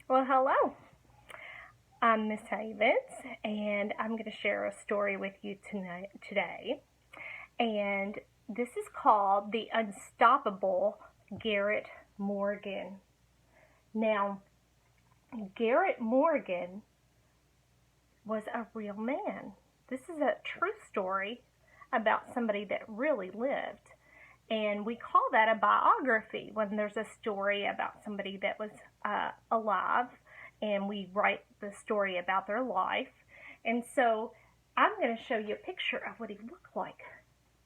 Well, hello. I'm Miss Havens, and I'm going to share a story with you today. And this is called The Unstoppable Garrett Morgan. Now, Garrett Morgan was a real man. This is a true story about somebody that really lived. And we call that a biography when there's a story about somebody that was alive and we write the story about their life. And so I'm going to show you a picture of what he looked like.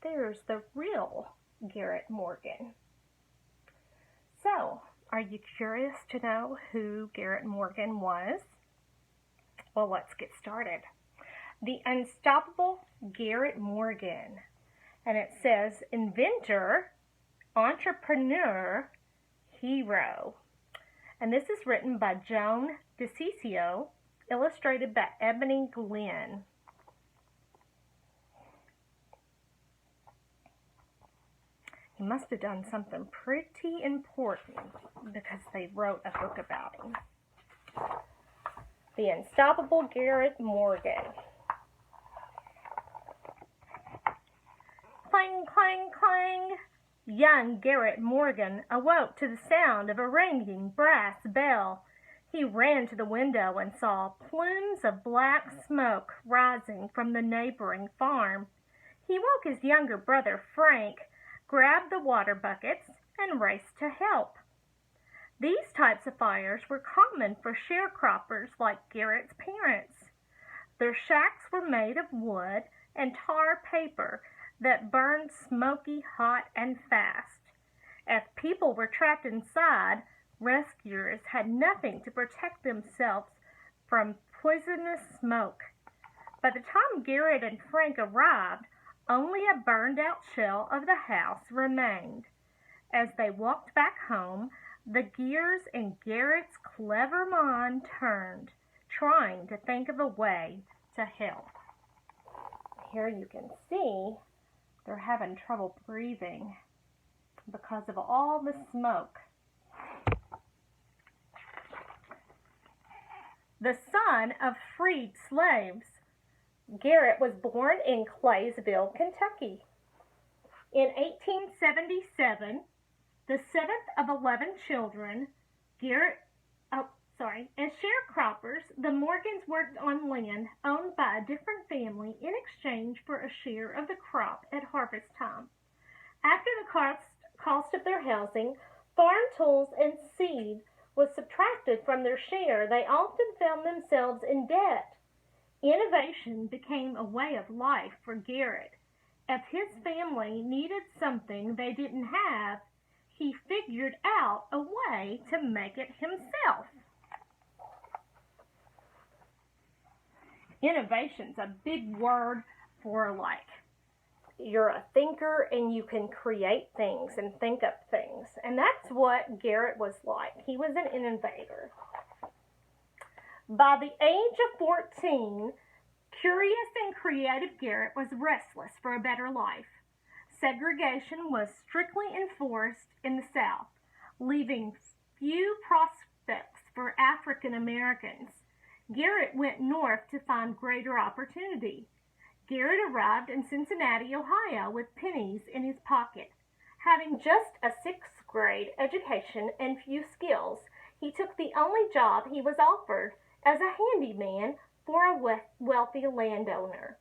There's the real Garrett Morgan. So, are you curious to know who Garrett Morgan was? Well, let's get started. The Unstoppable Garrett Morgan. And it says inventor, entrepreneur, hero. And this is written by Joan DeCiccio, illustrated by Ebony Glenn. He must have done something pretty important because they wrote a book about him. The Unstoppable Garrett Morgan. Clang, clang, clang. Young Garrett Morgan awoke to the sound of a ringing brass bell. He ran to the window and saw plumes of black smoke rising from the neighboring farm. He woke his younger brother Frank, grabbed the water buckets, and raced to help. These types of fires were common for sharecroppers like Garrett's parents. Their shacks were made of wood and tar paper that burned smoky hot and fast. If people were trapped inside, rescuers had nothing to protect themselves from poisonous smoke. By the time Garrett and Frank arrived, only a burned out shell of the house remained. As they walked back home, the gears in Garrett's clever mind turned, trying to think of a way to help. Here you can see they're having trouble breathing because of all the smoke. The son of freed slaves, Garrett was born in Claysville, Kentucky. In 1877, the seventh of 11 children, as sharecroppers, the Morgans worked on land owned by a different family in exchange for a share of the crop at harvest time. After the cost of their housing, farm tools, and seed was subtracted from their share, they often found themselves in debt. Innovation became a way of life for Garrett. If his family needed something they didn't have, he figured out a way to make it himself. Innovation's a big word for you're a thinker and you can create things and think up things. And that's what Garrett was like. He was an innovator. By the age of 14, curious and creative Garrett was restless for a better life. Segregation was strictly enforced in the South, leaving few prospects for African Americans. Garrett went north to find greater opportunity. Garrett arrived in Cincinnati, Ohio with pennies in his pocket. Having just a sixth grade education and few skills, he took the only job he was offered as a handyman for a wealthy landowner.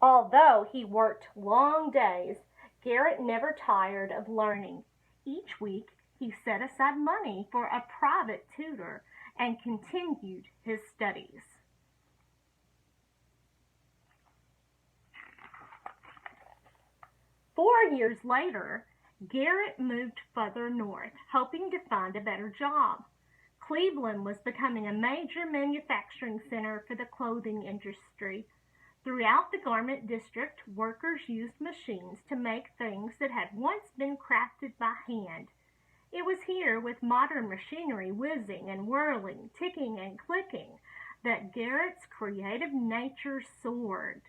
Although he worked long days, Garrett never tired of learning. Each week, he set aside money for a private tutor and continued his studies. Four years later, Garrett moved further north, hoping to find a better job. Cleveland was becoming a major manufacturing center for the clothing industry. Throughout the garment district, workers used machines to make things that had once been crafted by hand. It was here, with modern machinery whizzing and whirling, ticking and clicking, that Garrett's creative nature soared.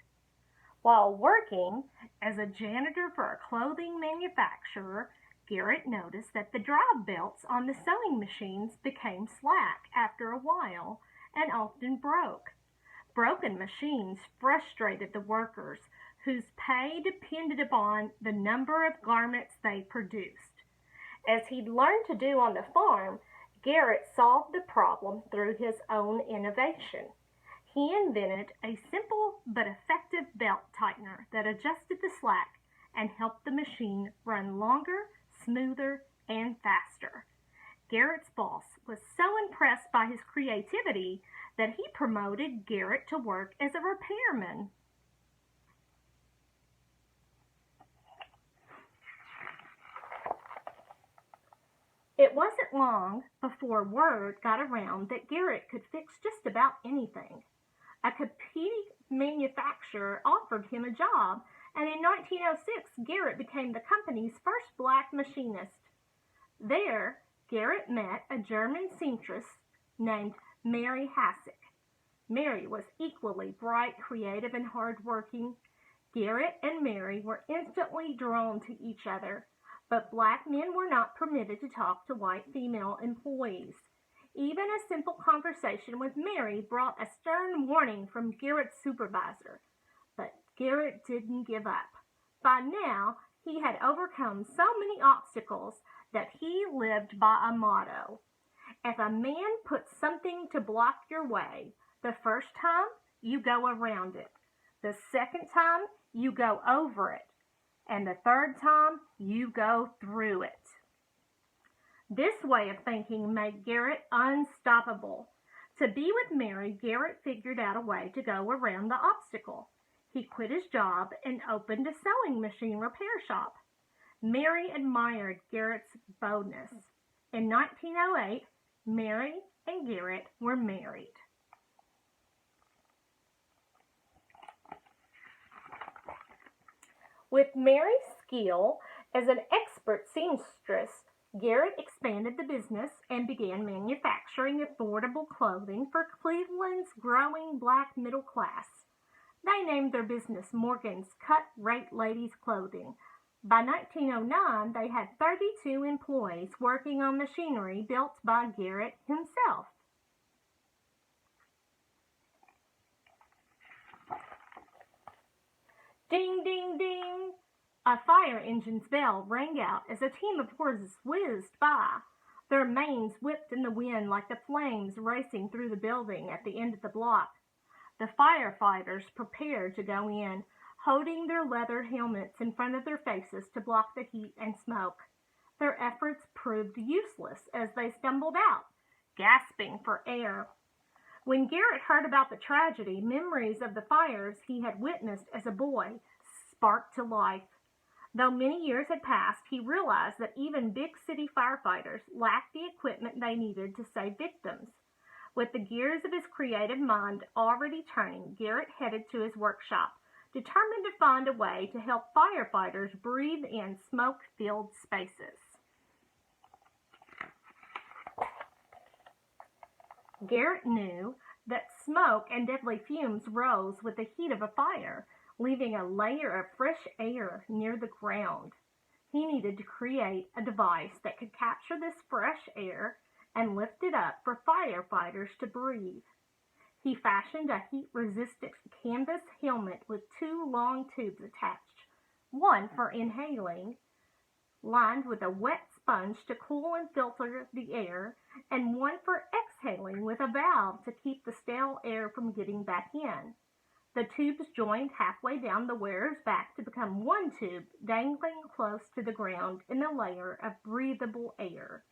While working as a janitor for a clothing manufacturer, Garrett noticed that the drive belts on the sewing machines became slack after a while and often broke. Broken machines frustrated the workers, whose pay depended upon the number of garments they produced. As he'd learned to do on the farm, Garrett solved the problem through his own innovation. He invented a simple but effective belt tightener that adjusted the slack and helped the machine run longer, smoother, and faster. Garrett's boss was so impressed by his creativity that he promoted Garrett to work as a repairman. It wasn't long before word got around that Garrett could fix just about anything. A competing manufacturer offered him a job, and in 1906 Garrett became the company's first black machinist. There, Garrett met a German seamstress named Mary Hassick. Mary was equally bright, creative, and hard-working. Garrett and Mary were instantly drawn to each other, but black men were not permitted to talk to white female employees. Even a simple conversation with Mary brought a stern warning from Garrett's supervisor. But Garrett didn't give up. By now, he had overcome so many obstacles that he lived by a motto. If a man puts something to block your way, the first time, you go around it. The second time, you go over it. And the third time, you go through it. This way of thinking made Garrett unstoppable. To be with Mary, Garrett figured out a way to go around the obstacle. He quit his job and opened a sewing machine repair shop. Mary admired Garrett's boldness. In 1908, Mary and Garrett were married. With Mary's skill as an expert seamstress, Garrett expanded the business and began manufacturing affordable clothing for Cleveland's growing black middle class. They named their business Morgan's Cut Rate Ladies Clothing. By 1909, they had 32 employees working on machinery built by Garrett himself. Ding, ding, ding! A fire engine's bell rang out as a team of horses whizzed by. Their manes whipped in the wind like the flames racing through the building at the end of the block. The firefighters prepared to go in, holding their leather helmets in front of their faces to block the heat and smoke. Their efforts proved useless as they stumbled out, gasping for air. When Garrett heard about the tragedy, memories of the fires he had witnessed as a boy sparked to life. Though many years had passed, he realized that even big city firefighters lacked the equipment they needed to save victims. With the gears of his creative mind already turning, Garrett headed to his workshop, determined to find a way to help firefighters breathe in smoke-filled spaces. Garrett knew that smoke and deadly fumes rose with the heat of a fire, leaving a layer of fresh air near the ground. He needed to create a device that could capture this fresh air and lift it up for firefighters to breathe. He fashioned a heat-resistant canvas helmet with two long tubes attached, one for inhaling, lined with a wet sponge to cool and filter the air, and one for exhaling with a valve to keep the stale air from getting back in. The tubes joined halfway down the wearer's back to become one tube dangling close to the ground in a layer of breathable air.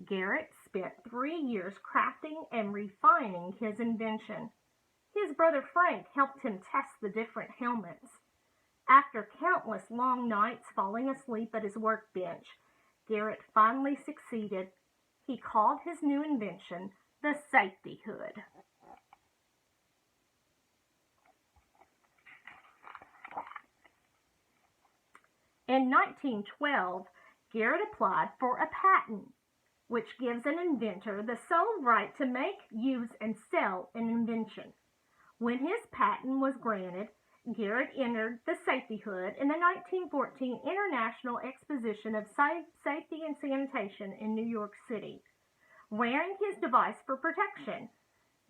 Garrett spent 3 years crafting and refining his invention. His brother Frank helped him test the different helmets. After countless long nights falling asleep at his workbench, Garrett finally succeeded. He called his new invention the safety hood. In 1912, Garrett applied for a patent, which gives an inventor the sole right to make, use, and sell an invention. When his patent was granted, Garrett entered the safety hood in the 1914 International Exposition of Safety and Sanitation in New York City. Wearing his device for protection,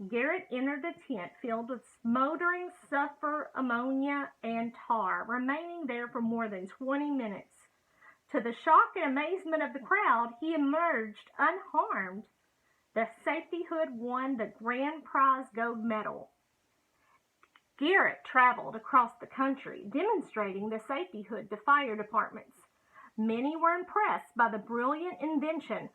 Garrett entered a tent filled with smoldering sulfur, ammonia, and tar, remaining there for more than 20 minutes. To the shock and amazement of the crowd, he emerged unharmed. The safety hood won the grand prize gold medal. Garrett traveled across the country, demonstrating the safety hood to fire departments. Many were impressed by the brilliant invention,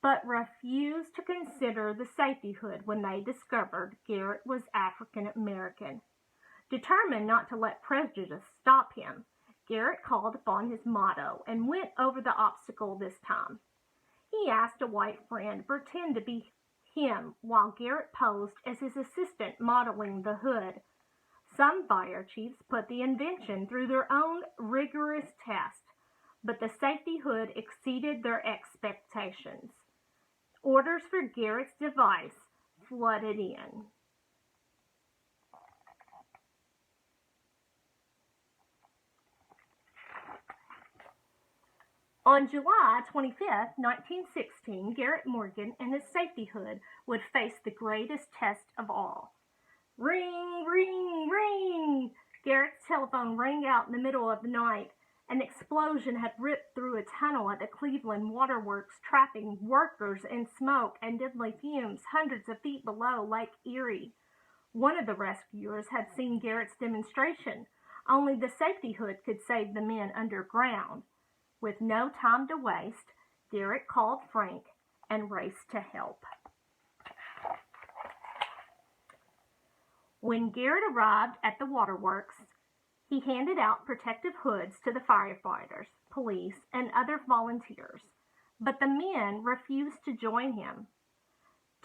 but refused to consider the safety hood when they discovered Garrett was African American. Determined not to let prejudice stop him, Garrett called upon his motto and went over the obstacle this time. He asked a white friend to pretend to be him while Garrett posed as his assistant modeling the hood. Some fire chiefs put the invention through their own rigorous test, but the safety hood exceeded their expectations. Orders for Garrett's device flooded in. On July 25, 1916, Garrett Morgan and his safety hood would face the greatest test of all. Ring, ring, ring! Garrett's telephone rang out in the middle of the night. An explosion had ripped through a tunnel at the Cleveland Waterworks, trapping workers in smoke and deadly fumes hundreds of feet below Lake Erie. One of the rescuers had seen Garrett's demonstration. Only the safety hood could save the men underground. With no time to waste, Garrett called Frank and raced to help. When Garrett arrived at the waterworks, he handed out protective hoods to the firefighters, police, and other volunteers, but the men refused to join him.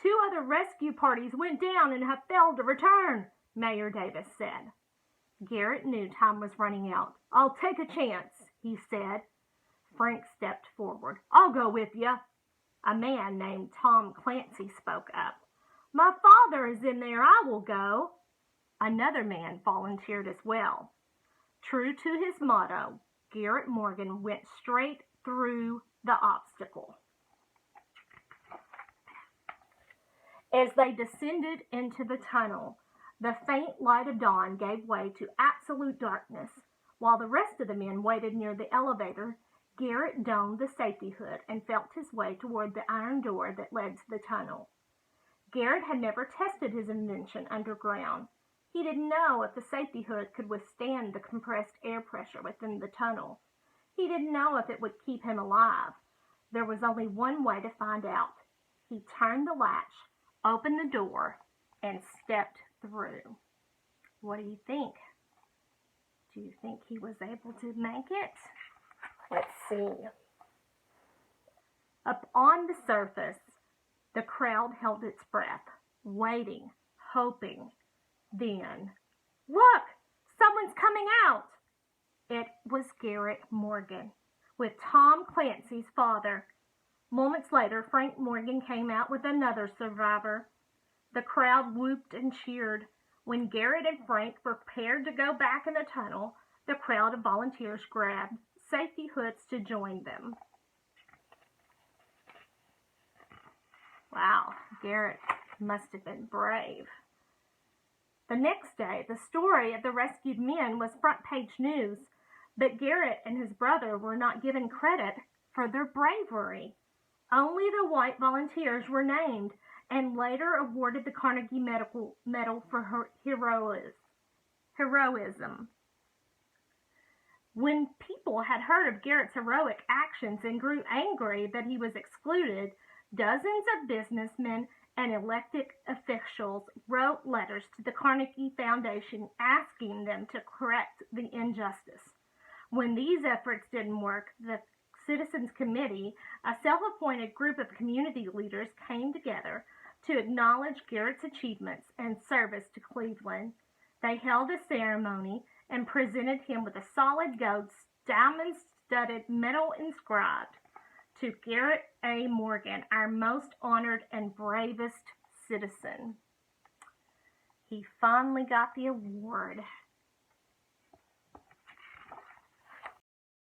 2 other rescue parties went down and have failed to return, Mayor Davis said. Garrett knew time was running out. I'll take a chance, he said. Frank stepped forward. I'll go with you. A man named Tom Clancy spoke up. My father is in there. I will go. Another man volunteered as well. True to his motto, Garrett Morgan went straight through the obstacle. As they descended into the tunnel, the faint light of dawn gave way to absolute darkness. While the rest of the men waited near the elevator, Garrett donned the safety hood and felt his way toward the iron door that led to the tunnel. Garrett had never tested his invention underground. He didn't know if the safety hood could withstand the compressed air pressure within the tunnel. He didn't know if it would keep him alive. There was only one way to find out. He turned the latch, opened the door, and stepped through. What do you think? Do you think he was able to make it? Let's see. Up on the surface, the crowd held its breath, waiting, hoping. Then, look! Someone's coming out! It was Garrett Morgan, with Tom Clancy's father. Moments later, Frank Morgan came out with another survivor. The crowd whooped and cheered. When Garrett and Frank prepared to go back in the tunnel, the crowd of volunteers grabbed safety hoods to join them. Wow, Garrett must have been brave. The next day, the story of the rescued men was front-page news, but Garrett and his brother were not given credit for their bravery. Only the white volunteers were named and later awarded the Carnegie Medal for heroism. When people had heard of Garrett's heroic actions and grew angry that he was excluded, dozens of businessmen and elected officials wrote letters to the Carnegie Foundation asking them to correct the injustice. When these efforts didn't work, the Citizens Committee, a self-appointed group of community leaders, came together to acknowledge Garrett's achievements and service to Cleveland. They held a ceremony and presented him with a solid gold diamond-studded medal inscribed, "To Garrett A. Morgan, our most honored and bravest citizen." He finally got the award.